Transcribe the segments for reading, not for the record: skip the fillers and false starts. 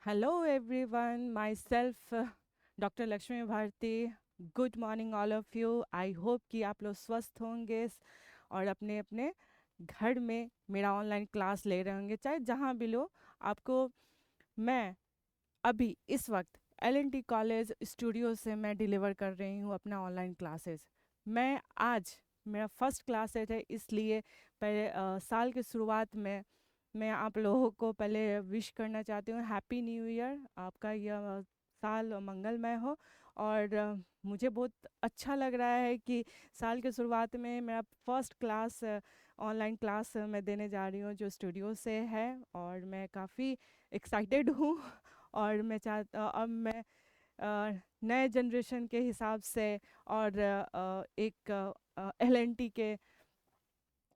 Hello everyone, myself doctor Lakshmi Bharti. Good morning all of you. I hope कि आप लोग स्वस्थ होंगे और अपने अपने घर में मेरा ऑनलाइन क्लास ले रहे होंगे, चाहे जहाँ भी लो। आपको मैं अभी इस वक्त LNT कॉलेज स्टूडियो से मैं डिलीवर कर रही हूँ अपना ऑनलाइन क्लासेस। मैं आज मेरा फर्स्ट क्लास है, इसलिए पहले साल की शुरुआत में मैं आप लोगों को पहले विश करना चाहती हूँ, हैप्पी न्यू ईयर। आपका यह साल मंगलमय हो। और मुझे बहुत अच्छा लग रहा है कि साल के शुरुआत में मेरा फर्स्ट क्लास ऑनलाइन क्लास मैं देने जा रही हूँ जो स्टूडियो से है, और मैं काफ़ी एक्साइटेड हूँ। और मैं चाहता अब मैं नए जनरेशन के हिसाब से और एक LNT के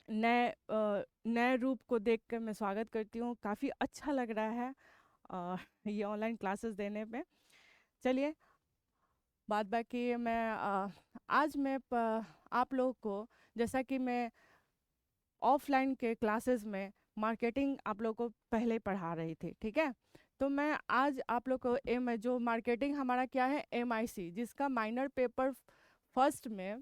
नए रूप को देखकर मैं स्वागत करती हूँ। काफ़ी अच्छा लग रहा है ये ऑनलाइन क्लासेस देने में। चलिए, बात बाकी मैं आज मैं आप लोगों को, जैसा कि मैं ऑफलाइन के क्लासेस में मार्केटिंग आप लोगों को पहले पढ़ा रही थी, ठीक है। तो मैं आज आप लोग को जो मार्केटिंग हमारा क्या है, MIC, जिसका माइनर पेपर फर्स्ट में,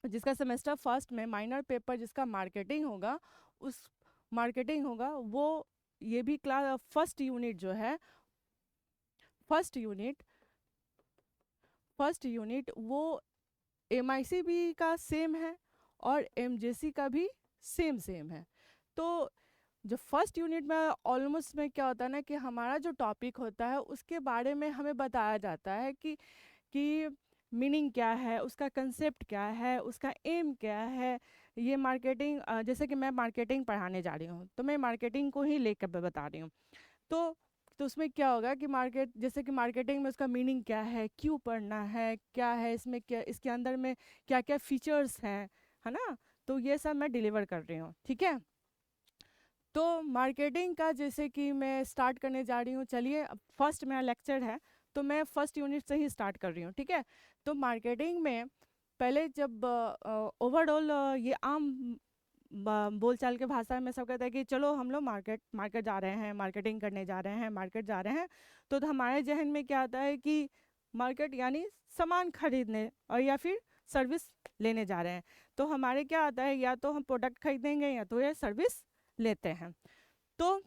जिसका सेमेस्टर फर्स्ट में माइनर पेपर जिसका मार्केटिंग होगा, उस मार्केटिंग होगा वो, ये भी क्लास फर्स्ट यूनिट जो है, फर्स्ट यूनिट फर्स्ट यूनिट वो MIC भी का सेम है और MJC का भी सेम सेम है। तो जो फर्स्ट यूनिट में ऑलमोस्ट में क्या होता है ना, कि हमारा जो टॉपिक होता है उसके बारे में हमें बताया जाता है कि मीनिंग क्या है, उसका कंसेप्ट क्या है, उसका एम क्या है। ये मार्केटिंग, जैसे कि मैं मार्केटिंग पढ़ाने जा रही हूँ तो मैं मार्केटिंग को ही लेकर बता रही हूँ। तो तो उसमें क्या होगा कि जैसे कि मार्केटिंग में उसका मीनिंग क्या है, क्यों पढ़ना है, क्या है इसमें, क्या इसके अंदर में क्या क्या फीचर्स हैं, है ना। तो ये सब मैं डिलीवर कर रही हूँ, ठीक है। तो मार्केटिंग का जैसे कि मैं स्टार्ट करने जा रही हूँ। चलिए, अब फर्स्ट मेरा लेक्चर है तो मैं फर्स्ट यूनिट से ही स्टार्ट कर रही हूँ, ठीक है। तो मार्केटिंग में पहले जब ओवरऑल ये आम बोलचाल के भाषा में सब कहता है कि चलो हम लोग मार्केट मार्केट जा रहे हैं, मार्केटिंग करने जा रहे हैं, मार्केट जा रहे हैं। तो हमारे जहन में क्या आता है कि मार्केट यानी सामान खरीदने और या फिर सर्विस लेने जा रहे हैं। तो हमारे क्या आता है, या तो हम प्रोडक्ट खरीदेंगे या तो ये सर्विस लेते हैं। तो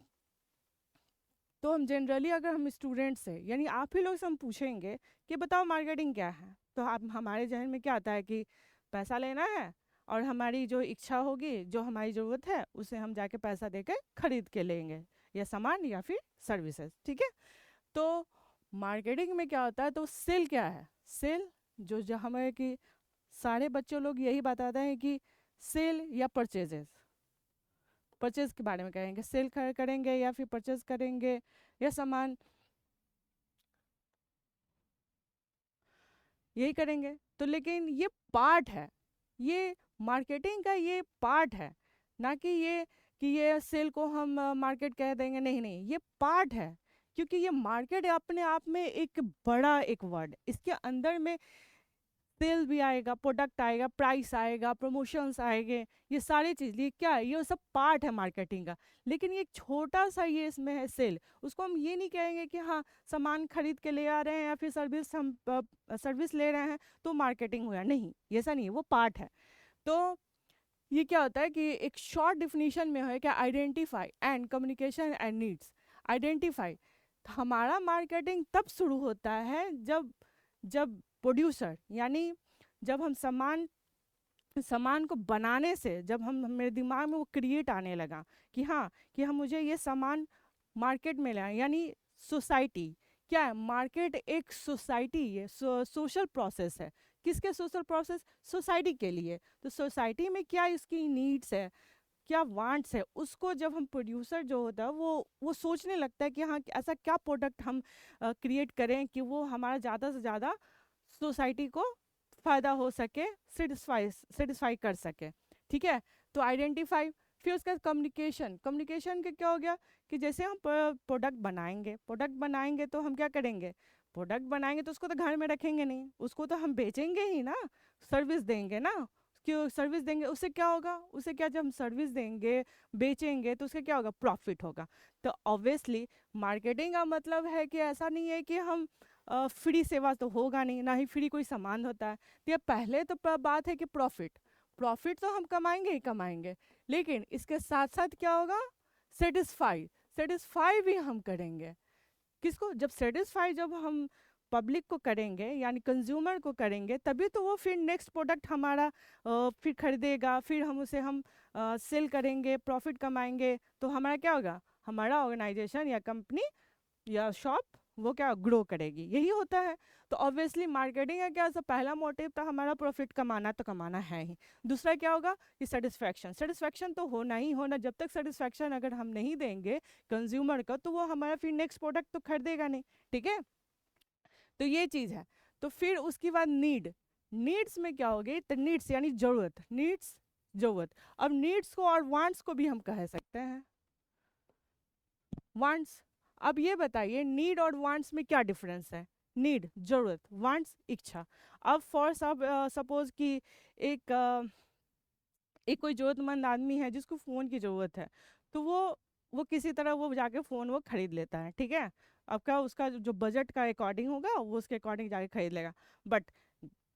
तो हम जनरली अगर हम स्टूडेंट से, यानी आप ही लोग से हम पूछेंगे कि बताओ मार्केटिंग क्या है, तो आप हमारे जहन में क्या आता है कि पैसा लेना है, और हमारी जो इच्छा होगी, जो हमारी ज़रूरत है, उसे हम जाके पैसा देके खरीद के लेंगे, या सामान या फिर सर्विसेज, ठीक है। तो मार्केटिंग में क्या होता है, तो सेल क्या है, सेल जो हमें कि सारे बच्चों लोग यही बताते हैं कि सेल या परचेजेस, परचेज के बारे में करेंगे, सेल करेंगे या फिर परचेज करेंगे या सामान, यही करेंगे। तो लेकिन ये पार्ट है, ये मार्केटिंग का ये पार्ट है, ना कि ये सेल को हम मार्केट कह देंगे, नहीं नहीं, ये पार्ट है। क्योंकि ये मार्केट अपने आप में एक बड़ा एक वर्ड, इसके अंदर में सेल भी आएगा, प्रोडक्ट आएगा, प्राइस आएगा, प्रमोशंस आएंगे, ये सारी चीज़, ये क्या है, ये सब पार्ट है मार्केटिंग का। लेकिन ये छोटा सा ये इसमें है सेल, उसको हम ये नहीं कहेंगे कि हाँ सामान खरीद के ले आ रहे हैं या फिर सर्विस हम सर्विस ले रहे हैं तो मार्केटिंग हुआ, नहीं, ये ऐसा नहीं है, वो पार्ट है। तो ये क्या होता है कि एक शॉर्ट डिफिनीशन में है क्या, identify and communication and needs. Identify, हमारा मार्केटिंग तब शुरू होता है जब जब प्रोड्यूसर, यानी जब हम सामान सामान को बनाने से, जब हम मेरे दिमाग में वो क्रिएट आने लगा कि हाँ, कि हम मुझे ये सामान मार्केट में लाएं, यानी सोसाइटी क्या है, मार्केट एक सोसाइटी है, सोशल प्रोसेस है। किसके सोशल प्रोसेस, सोसाइटी के लिए। तो सोसाइटी में क्या इसकी नीड्स है, क्या वांट्स है, उसको जब हम प्रोड्यूसर जो होता है वो सोचने लगता है कि हाँ ऐसा क्या प्रोडक्ट हम क्रिएट करें कि वो हमारा ज़्यादा से ज़्यादा सोसाइटी को फ़ायदा हो सके, सेटिस्फाई कर सके, ठीक है। तो आइडेंटिफाई, फिर उसका कम्युनिकेशन, कम्युनिकेशन के क्या हो गया कि जैसे हम प्रोडक्ट बनाएंगे तो हम क्या करेंगे, प्रोडक्ट बनाएंगे तो उसको तो घर में रखेंगे नहीं, उसको तो हम बेचेंगे ही ना, सर्विस देंगे ना, उसकी सर्विस देंगे, उससे क्या होगा, उससे क्या, जब हम सर्विस देंगे बेचेंगे तो उससे क्या होगा, प्रॉफिट होगा। तो ऑब्वियसली मार्केटिंग का मतलब है कि ऐसा नहीं है कि हम फ्री सेवा तो होगा नहीं, ना ही फ्री कोई सामान होता है। तो ये पहले तो बात है कि प्रॉफिट, प्रॉफिट तो हम कमाएंगे ही कमाएंगे, लेकिन इसके साथ साथ क्या होगा, सेटिस्फाई, सेटिस्फाई भी हम करेंगे। किसको, जब सेटिस्फाई जब हम पब्लिक को करेंगे यानी कंज्यूमर को करेंगे, तभी तो वो फिर नेक्स्ट प्रोडक्ट हमारा फिर खरीदेगा, फिर हम उसे हम सेल करेंगे, प्रॉफिट कमाएंगे, तो हमारा क्या होगा, हमारा ऑर्गेनाइजेशन या कंपनी या शॉप वो क्या ग्रो करेगी, यही होता है। तो ऑब्वियसली मार्केटिंग का क्या, सब पहला मोटिव तो हमारा प्रॉफिट कमाना, तो कमाना है ही। दूसरा क्या होगा कि सेटिस्फैक्शन, सेटिस्फैक्शन तो होना ही होना, जब तक सेटिस्फैक्शन अगर हम नहीं देंगे कंज्यूमर का, तो वो हमारा फिर नेक्स्ट प्रोडक्ट तो खरीदेगा नहीं, ठीक है। तो ये चीज़ है। तो फिर उसके बाद नीड, नीड्स में क्या होगी, तो नीड्स यानी जरूरत, नीड्स जरूरत। अब नीड्स को और वांट्स को भी हम कह सकते हैं वांट्स। अब ये बताइए नीड और वांट्स में क्या डिफरेंस है, नीड जरूरत, वांट्स इच्छा। अब फॉर सपोज कि एक एक कोई जरूरतमंद आदमी है जिसको फ़ोन की ज़रूरत है, तो वो किसी तरह वो जाके फ़ोन वो खरीद लेता है, ठीक है। अब क्या, उसका जो बजट का अकॉर्डिंग होगा वो उसके अकॉर्डिंग जाके खरीद लेगा। बट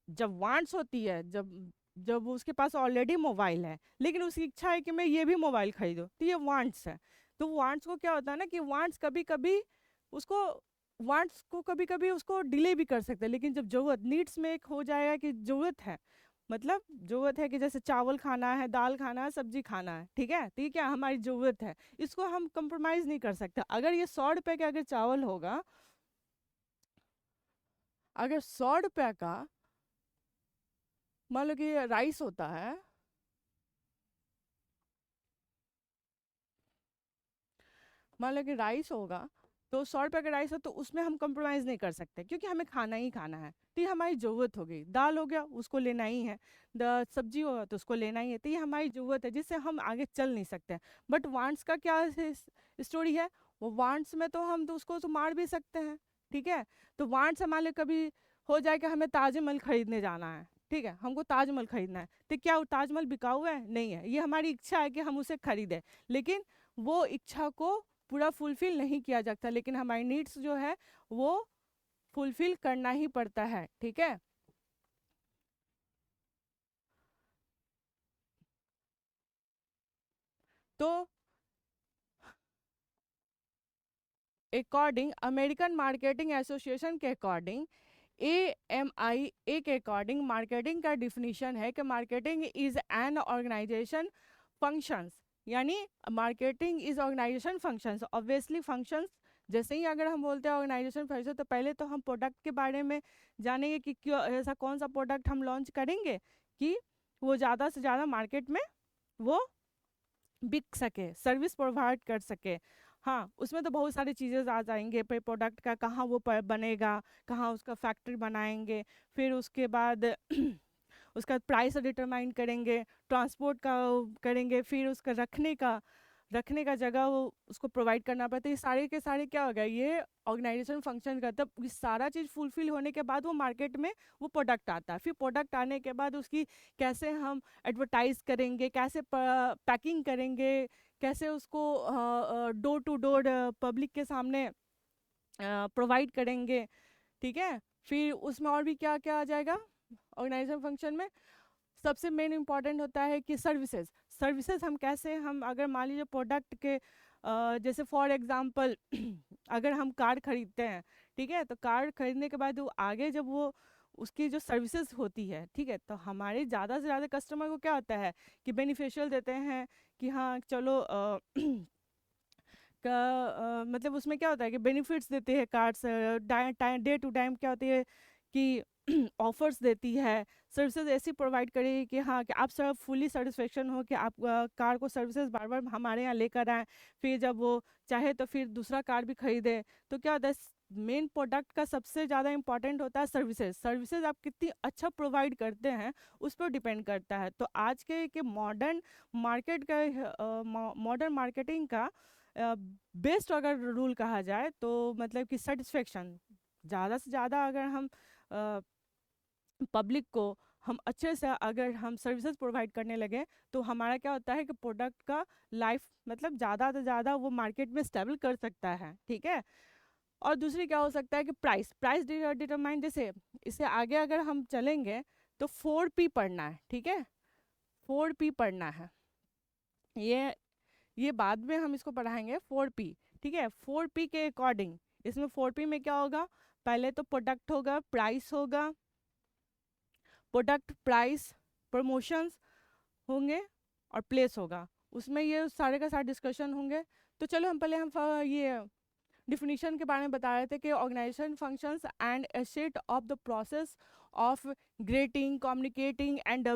जब वांट्स होती है, जब जब उसके पास ऑलरेडी मोबाइल है लेकिन उसकी इच्छा है कि मैं ये भी मोबाइल खरीदूँ, तो ये वांट्स है। तो वांट्स को क्या होता है ना कि वांट्स कभी कभी उसको, वांट्स को कभी कभी उसको डिले भी कर सकते हैं, लेकिन जब जरूरत, नीड्स में एक हो जाएगा कि जरूरत है, मतलब जरूरत है कि जैसे चावल खाना है, दाल खाना है, सब्जी खाना है, ठीक है, तो ये क्या हमारी जरूरत है, इसको हम कंप्रोमाइज़ नहीं कर सकते। अगर ये 100 रुपये का अगर चावल होगा, अगर 100 रुपये का मान लो कि राइस होता है, मान लो कि राइस होगा, तो 100 रुपये का राइस हो तो उसमें हम कंप्रोमाइज़ नहीं कर सकते, क्योंकि हमें खाना ही खाना है, तो ये हमारी ज़रूरत हो गई। दाल हो गया, उसको लेना ही है, सब्जी होगा तो उसको लेना ही है, तो ये हमारी ज़रूरत है जिससे हम आगे चल नहीं सकते। बट वांट्स का क्या स्टोरी है, वो वांट्स में तो हम तो उसको तो मार भी सकते हैं, ठीक है। तो वांट्स हमारे कभी हो जाए कि हमें ताजमहल खरीदने जाना है, ठीक है, हमको ताजमहल खरीदना है, तो क्या वो ताजमहल बिकाऊ है, नहीं है, ये हमारी इच्छा है कि हम उसे खरीदें, लेकिन वो इच्छा को पूरा फुलफिल नहीं किया जाता, लेकिन हमारी नीड्स जो है वो फुलफिल करना ही पड़ता है, ठीक है। तो अकॉर्डिंग अमेरिकन मार्केटिंग एसोसिएशन के अकॉर्डिंग, AMI के अकॉर्डिंग मार्केटिंग का डिफिनीशन है कि marketing is an organisation functions, यानी marketing is organisation functions. Obviously functions, जैसे ही अगर हम बोलते हैं ऑर्गेनाइजेशन फंक्शन, तो पहले तो हम प्रोडक्ट के बारे में जानेंगे कि क्यों ऐसा कौन सा प्रोडक्ट हम लॉन्च करेंगे कि वो ज़्यादा से ज़्यादा मार्केट में वो बिक सके, सर्विस प्रोवाइड कर सके। हाँ, उसमें तो बहुत सारी चीज़ें आ जाएंगे, पे प्रोडक्ट का कहाँ वो बनेगा, कहाँ उसका फैक्ट्री बनाएंगे, फिर उसके बाद उसका प्राइस डिटरमाइन करेंगे, ट्रांसपोर्ट का करेंगे, फिर उसका रखने का जगह वो उसको प्रोवाइड करना पड़ता है। ये सारे के सारे क्या हो गया, ये ऑर्गेनाइजेशन फंक्शन का। तब ये सारा चीज़ फुलफिल होने के बाद वो मार्केट में वो प्रोडक्ट आता है, फिर प्रोडक्ट आने के बाद उसकी कैसे हम एडवर्टाइज करेंगे, कैसे पैकिंग करेंगे, कैसे उसको डोर टू डोर पब्लिक के सामने प्रोवाइड करेंगे, ठीक है। फिर उसमें और भी क्या क्या आ जाएगा ऑर्गेनाइजेशन फंक्शन में, सबसे मेन इम्पॉर्टेंट होता है कि सर्विसेज, सर्विसेज हम कैसे, हम अगर मान लीजिए प्रोडक्ट के जैसे फॉर एग्जांपल अगर हम कार खरीदते हैं, ठीक है, तो कार खरीदने के बाद वो आगे जब वो उसकी जो सर्विसेज होती है, ठीक है, तो हमारे ज़्यादा से ज़्यादा कस्टमर को क्या होता है कि बेनिफिशियल देते हैं कि हाँ चलो मतलब उसमें क्या होता है कि बेनिफिट्स देते हैं कार्ड्स, डे टू टाइम क्या होती है कि ऑफर्स देती है, सर्विसेज ऐसी प्रोवाइड करेगी कि हाँ कि आप सब फुली सेटिस्फेक्शन हो, कि आप कार को सर्विसेज बार बार हमारे यहाँ लेकर आएँ, फिर जब वो चाहे तो फिर दूसरा कार भी खरीदे। तो क्या होता है, मेन प्रोडक्ट का सबसे ज़्यादा इंपॉर्टेंट होता है सर्विसेज, सर्विसेज आप कितनी अच्छा प्रोवाइड करते हैं उस पर डिपेंड करता है। तो आज के मॉडर्न मार्केट का मॉडर्न मार्केटिंग का बेस्ट अगर रूल कहा जाए तो मतलब कि सेटिस्फेक्शन, ज़्यादा से ज़्यादा अगर हम पब्लिक को हम अच्छे से अगर हम सर्विसेज प्रोवाइड करने लगे तो हमारा क्या होता है कि प्रोडक्ट का लाइफ मतलब ज़्यादा से ज़्यादा वो मार्केट में स्टेबल कर सकता है, ठीक है। और दूसरी क्या हो सकता है कि प्राइस प्राइस डिटरमाइन, जैसे इससे आगे अगर हम चलेंगे तो 4P पढ़ना है, ठीक है, 4P पढ़ना है। ये बाद में हम इसको पढ़ाएंगे 4P, ठीक है। 4P के अकॉर्डिंग इसमें 4P में क्या होगा, पहले तो प्रोडक्ट होगा, प्राइस होगा, प्रोडक्ट प्राइस प्रमोशंस होंगे और प्लेस होगा, उसमें ये सारे का सारे डिस्कशन होंगे। तो चलो हम पहले ये डिफिनीशन के बारे में बता रहे थे कि organisation functions and a set of the process of creating communicating and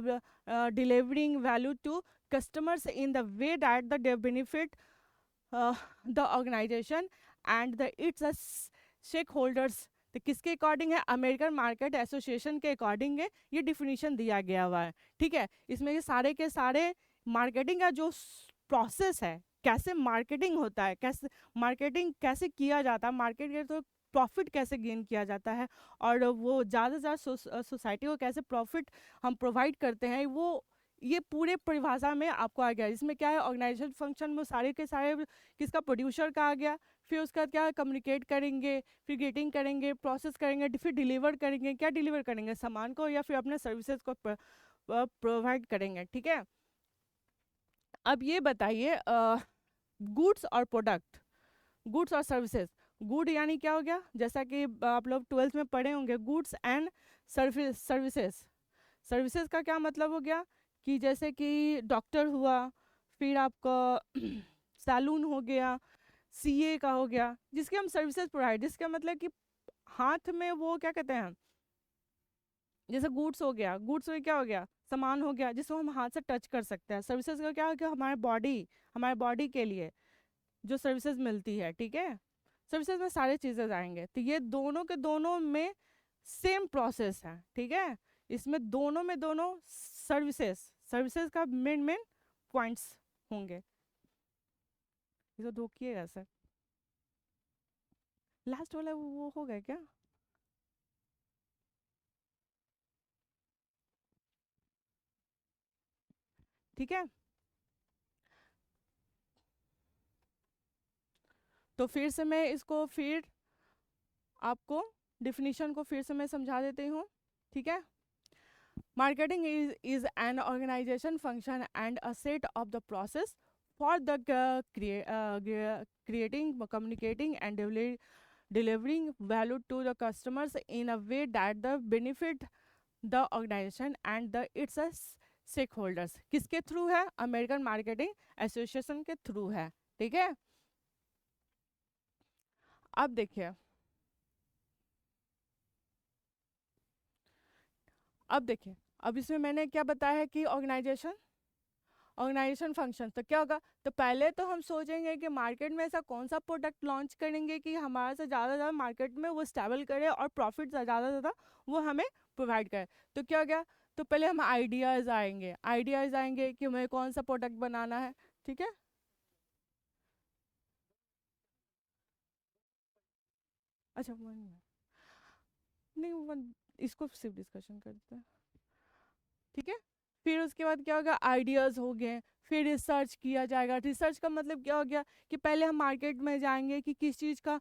delivering value to customers in the way that the benefit the organization and the its stakeholders। तो किसके अकॉर्डिंग है, अमेरिकन मार्केट एसोसिएशन के according है ये definition दिया गया हुआ है, ठीक है। इसमें ये सारे के सारे मार्केटिंग का जो प्रोसेस है, कैसे मार्केटिंग होता है, कैसे मार्केटिंग कैसे किया जाता है, मार्केट के तो प्रॉफिट कैसे गेन किया जाता है और वो ज़्यादा से ज़्यादा सोसाइटी को कैसे प्रॉफिट हम प्रोवाइड करते हैं, वो ये पूरे परिभाषा में आपको आ गया। इसमें क्या है, ऑर्गेनाइजेशन फंक्शन में सारे के सारे किसका, प्रोड्यूसर का आ गया, फिर उसका क्या कम्युनिकेट करेंगे, फिर गेटिंग करेंगे, प्रोसेस करेंगे, फिर डिलीवर करेंगे, क्या डिलीवर करेंगे, सामान को या फिर अपने सर्विसेज को प्रोवाइड करेंगे, ठीक है। अब ये बताइए गुड्स और प्रोडक्ट, गुड्स और सर्विसेज। गुड यानी क्या हो गया, जैसा कि आप लोग 12th में पढ़े होंगे, गुड्स एंड सर्विसेज। सर्विसेज का क्या मतलब हो गया कि जैसे कि डॉक्टर हुआ, फिर आपका सैलून हो गया, सीए का हो गया, जिसके हम सर्विसेज प्रोवाइड, जिसका मतलब कि हाथ में वो क्या कहते हैं, जैसे गुड्स हो गया, गुड्स में क्या हो गया, सामान हो गया जिसको हम हाथ से टच कर सकते हैं। सर्विसेज का क्या हो गया, हमारे बॉडी के लिए जो सर्विसेज मिलती है, ठीक है। सर्विसेज में सारे चीज़ें आएंगे, तो ये दोनों के दोनों में सेम प्रोसेस है, ठीक है। इसमें दोनों में दोनों सर्विसेज का मेन पॉइंट्स होंगे। इसको दो किएगा सर, लास्ट वाला वो हो गया क्या, ठीक है। तो फिर से मैं इसको फिर आपको डिफिनीशन को फिर से मैं समझा देती हूँ, ठीक है। Marketing is an organization function and a set of the process for the creating, communicating, and delivering value to the customers in a way that the benefit the organization and the its stakeholders। किसके through है, American marketing association के through है, ठीक है। अब देखिए, अब इसमें मैंने क्या बताया है कि ऑर्गेनाइजेशन फंक्शन, तो क्या होगा, तो पहले तो हम सोचेंगे कि मार्केट में ऐसा कौन सा प्रोडक्ट लॉन्च करेंगे कि हमारे से ज़्यादा ज़्यादा मार्केट में वो स्टेबल करे और प्रॉफिट ज़्यादा ज़्यादा वो हमें प्रोवाइड करे। तो क्या हो गया, तो पहले हम आइडियाज़ आएंगे कि हमें कौन सा प्रोडक्ट बनाना है, ठीक है। अच्छा नहीं इसको सिर्फ डिस्कशन करते हैं, ठीक है। फिर उसके बाद क्या होगा, आइडियाज़ हो गए, फिर रिसर्च किया जाएगा। रिसर्च का मतलब क्या हो गया कि पहले हम मार्केट में जाएंगे कि किस चीज़ का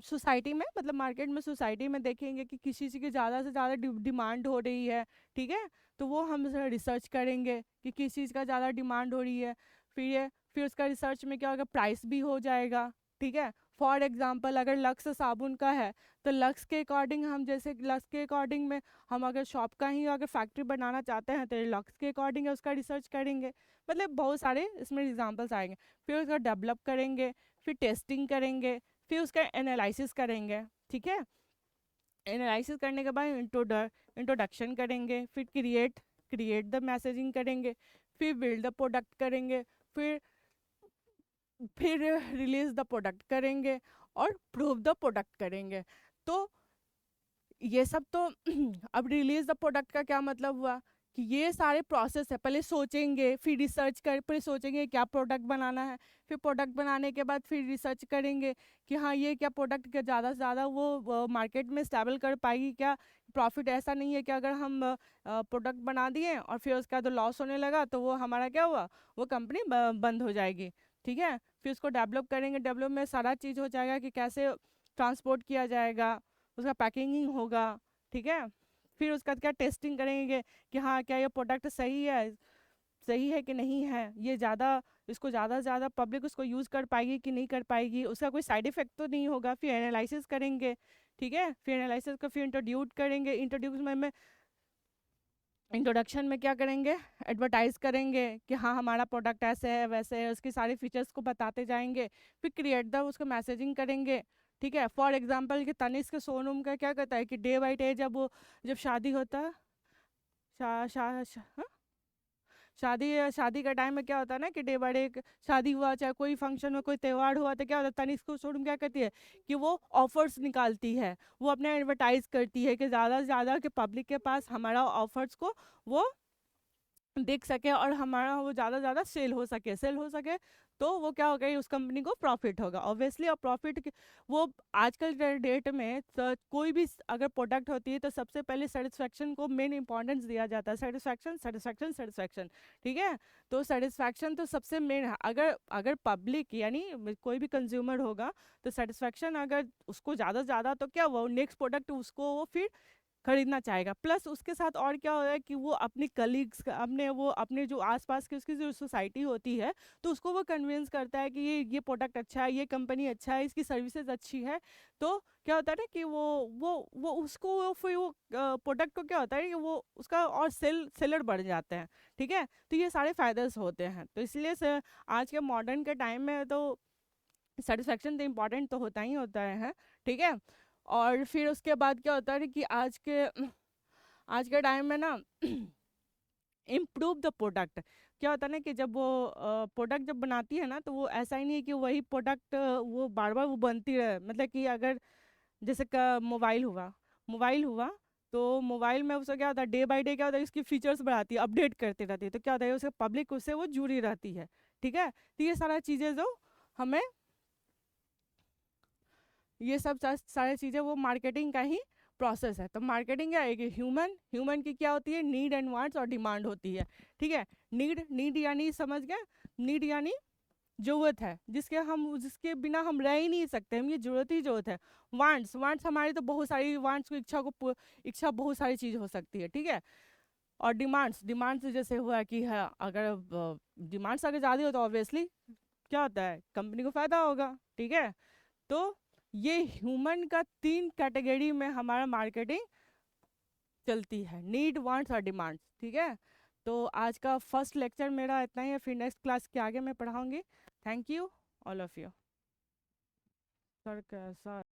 सोसाइटी में, मतलब मार्केट में सोसाइटी में देखेंगे कि किस चीज़ की ज़्यादा से ज़्यादा डिमांड हो रही है, ठीक है। तो वो हम रिसर्च करेंगे कि किस चीज़ का ज़्यादा डिमांड हो रही है। फिर उसका रिसर्च में क्या होगा, प्राइस भी हो जाएगा, ठीक है। फॉर एग्जाम्पल अगर लक्स साबुन का है तो लक्स के अकॉर्डिंग हम, जैसे लक्स के अकॉर्डिंग में हम अगर शॉप का ही अगर फैक्ट्री बनाना चाहते हैं तो लक्स के अकॉर्डिंग उसका रिसर्च करेंगे। मतलब बहुत सारे इसमें एग्जांपल्स आएंगे। फिर उसका डेवलप करेंगे, फिर टेस्टिंग करेंगे, फिर उसका एनालिसिस करेंगे, ठीक है। एनालिसिस करने के बाद इंट्रोडक्शन करेंगे, फिर क्रिएट द मैसेजिंग करेंगे, फिर बिल्ड द प्रोडक्ट करेंगे, फिर फिर रिलीज द प्रोडक्ट करेंगे और प्रूव द प्रोडक्ट करेंगे। तो ये सब तो अब रिलीज द प्रोडक्ट का क्या मतलब हुआ कि ये सारे प्रोसेस है, पहले सोचेंगे, फिर रिसर्च कर, फिर सोचेंगे क्या प्रोडक्ट बनाना है, फिर प्रोडक्ट बनाने के बाद फिर रिसर्च करेंगे कि हाँ ये क्या प्रोडक्ट ज़्यादा से ज़्यादा वो मार्केट में स्टेबल कर पाएगी क्या, प्रॉफिट ऐसा नहीं है कि अगर हम प्रोडक्ट बना दिए और फिर उसका तो लॉस होने लगा तो वो हमारा क्या हुआ, वो कंपनी बंद हो जाएगी। ठीक है, फिर उसको डेवलप करेंगे, डेवलप में सारा चीज़ हो जाएगा कि कैसे ट्रांसपोर्ट किया जाएगा, उसका पैकिंग होगा। ठीक है, फिर उसका क्या टेस्टिंग करेंगे कि हाँ क्या ये प्रोडक्ट सही है कि नहीं है, ये ज़्यादा इसको ज़्यादा से ज़्यादा पब्लिक उसको यूज़ कर पाएगी कि नहीं कर पाएगी, उसका कोई साइड इफेक्ट तो नहीं होगा। फिर एनालिसिस करेंगे। ठीक है, फिर एनालिसिस को फिर इंट्रोड्यूस करेंगे। इंट्रोडक्शन में क्या करेंगे, एडवर्टाइज करेंगे कि हाँ हमारा प्रोडक्ट ऐसे है वैसे है, उसकी सारी फीचर्स को बताते जाएंगे। फिर क्रिएट द उसको मैसेजिंग करेंगे। ठीक है, फॉर एग्जांपल कि तनिष्क के शोरूम का क्या कहता है कि डे बाई डे जब शादी होता है, शा, शा, शा, हाँ? शादी शादी का टाइम में क्या होता है ना कि डे बाय डे शादी हुआ, चाहे कोई फंक्शन हो, कोई त्यौहार हुआ, तो क्या होता है तनिष्क शोरूम क्या करती है कि वो ऑफर्स निकालती है, वो अपने एडवर्टाइज करती है कि ज़्यादा से ज़्यादा कि पब्लिक के पास हमारा ऑफर्स को वो देख सके और हमारा वो ज़्यादा से ज़्यादा सेल हो सके। तो वो क्या होगा, उस कंपनी को प्रॉफिट होगा ऑब्वियसली। और प्रॉफिट वो आजकल के डेट में कोई भी अगर प्रोडक्ट होती है तो सबसे पहले सेटिस्फैक्शन को मेन इंपॉर्टेंस दिया जाता है। Satisfaction satisfaction satisfaction. ठीक है, तो सेटिस्फैक्शन तो सबसे मेन है। अगर अगर पब्लिक यानी कोई भी कंज्यूमर होगा तो सेटिस्फैक्शन अगर उसको ज़्यादा से ज़्यादा तो क्या वो नेक्स्ट प्रोडक्ट उसको वो फिर खरीदना चाहेगा। प्लस उसके साथ और क्या हो रहा है कि वो अपनी कलीग्स अपने जो आसपास की उसकी जो सोसाइटी होती है तो उसको वो कन्विंस करता है कि ये प्रोडक्ट अच्छा है, ये कंपनी अच्छा है, इसकी सर्विसेज अच्छी है। तो क्या होता है ना कि वो उसको फिर वो प्रोडक्ट को क्या होता है कि वो उसका और सेलर बढ़ जाते हैं। ठीक है, तो ये सारे फायदे होते हैं। तो इसलिए से आज के मॉडर्न के टाइम में तो सेटिस्फेक्शन तो इम्पॉर्टेंट तो होता ही होता है। ठीक है, और फिर उसके बाद क्या होता है कि आज के टाइम में ना इम्प्रूव द प्रोडक्ट क्या होता है ना कि जब वो प्रोडक्ट जब बनाती है ना तो वो ऐसा ही नहीं है कि वही प्रोडक्ट वो बार बार वो बनती रहे। मतलब कि अगर जैसे का मोबाइल हुआ तो मोबाइल में उसका क्या होता है, डे बाय डे क्या होता है इसकी फीचर्स बढ़ाती है, अपडेट करते रहती है, तो क्या होता है उसके पब्लिक उससे वो जुड़ी रहती है। ठीक है, तो ये सारा चीज़ें जो हमें ये सब सारी चीज़ें वो मार्केटिंग का ही प्रोसेस है। तो मार्केटिंग क्या है कि ह्यूमन की क्या होती है, नीड एंड वांट्स और डिमांड होती है। ठीक है, नीड यानी समझ गया, नीड यानी जरूरत है जिसके बिना हम रह ही नहीं सकते, हम ये जरूरत ही जरूरत है। वांट्स हमारी तो बहुत सारी वांट्स को इच्छा बहुत सारी चीज़ हो सकती है। ठीक है, और डिमांड्स जैसे हुआ कि है अगर डिमांड्स अगर ज़्यादा हो तो ऑब्वियसली क्या होता है कंपनी को फायदा होगा। ठीक है, तो ये ह्यूमन का 3 कैटेगरी में हमारा मार्केटिंग चलती है, नीड वांट्स और डिमांड्स। ठीक है, तो आज का फर्स्ट लेक्चर मेरा इतना ही है, फिर नेक्स्ट क्लास के आगे मैं पढ़ाऊंगी। Thank you all of you. Sir कैसा